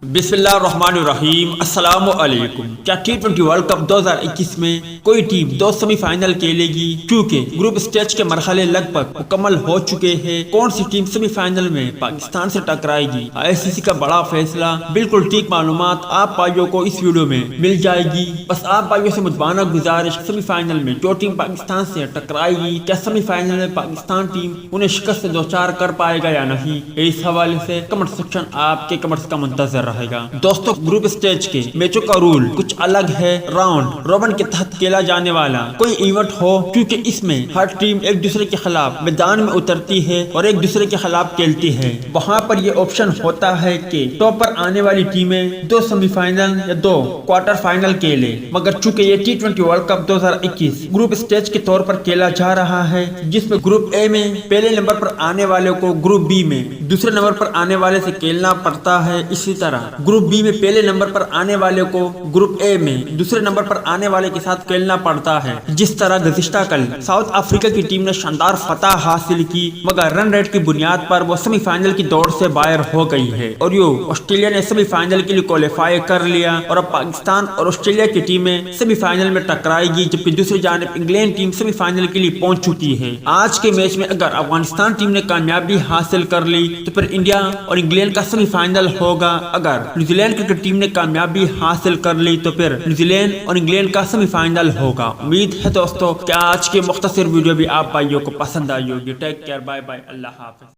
بسم اللہ الرحمن الرحیم، السلام علیکم۔ کیا T20 ورلڈ کپ 2021 میں کوئی ٹیم 2 سیمی فائنل کھیلے گی؟ کیونکہ گروپ سٹیج کے مرحلے لگ بھگ مکمل ہو چکے ہیں۔ کون سی ٹیم سیمی فائنل میں پاکستان سے ٹکرائے گی؟ ICC کا بڑا فیصلہ، بالکل ٹھیک معلومات آپ بھائیوں کو اس ویڈیو میں مل جائے گی۔ بس آپ بھائیوں سے مجبانہ گزارش، سیمی فائنل میں جو ٹیم پاکستان سے ٹکرائے گی، کیا سیمی فائنل میں پاکستان ٹیم انہیں شکست سے دوچار کر پائے گا یا نہیں؟ اس حوالے سے کمنٹ سیکشن آپ کے کمنٹس کا منتظر رہے گا۔ دوستو، گروپ سٹیج کے میچوں کا رول کچھ الگ ہے۔ راؤنڈ روبن کے تحت کھیلا جانے والا کوئی ایونٹ ہو، کیونکہ اس میں ہر ٹیم ایک دوسرے کے خلاف میدان میں اترتی ہے اور ایک دوسرے کے خلاف کھیلتی ہے۔ وہاں پر یہ آپشن ہوتا ہے کہ ٹاپ پر آنے والی ٹیمیں 2 سیمی فائنل یا 2 کوارٹر فائنل کھیلے، مگر چونکہ یہ T20 world cup 2021 group stage کے طور پر کھیلا جا رہا ہے، جس میں گروپ اے میں پہلے نمبر پر آنے والے کو گروپ بی میں دوسرے نمبر پر آنے والے سے کھیلنا پڑتا ہے، اسی طرح گروپ بی میں پہلے نمبر پر آنے والے کو گروپ اے میں دوسرے نمبر پر آنے والے کے ساتھ کھیلنا پڑتا ہے۔ جس طرح گزشتہ کل ساؤتھ افریقہ کی ٹیم نے شاندار فتح حاصل کی، مگر رن ریٹ کی بنیاد پر وہ سیمی فائنل کی دوڑ سے باہر ہو گئی ہے، اور آسٹریلیا نے سیمی فائنل کے لیے کوالیفائی کر لیا، اور اب پاکستان اور آسٹریلیا کی ٹیمیں سیمی فائنل میں ٹکرائے گی، جبکہ دوسری جانب انگلینڈ ٹیم سیمی فائنل کے لیے پہنچ چکی ہے۔ آج کے میچ میں اگر افغانستان ٹیم نے کامیابی حاصل کر لی تو پھر انڈیا اور انگلینڈ کا سیمی فائنل ہوگا، اگر نیوزی لینڈ کرکٹ ٹیم نے کامیابی حاصل کر لی تو پھر نیوزی لینڈ اور انگلینڈ کا سیمی فائنل ہوگا۔ امید ہے دوستو کہ آج کی مختصر ویڈیو بھی آپ بھائیوں کو پسند آئی ہوگی۔ ٹیک کیئر، بائے بائے، اللہ حافظ۔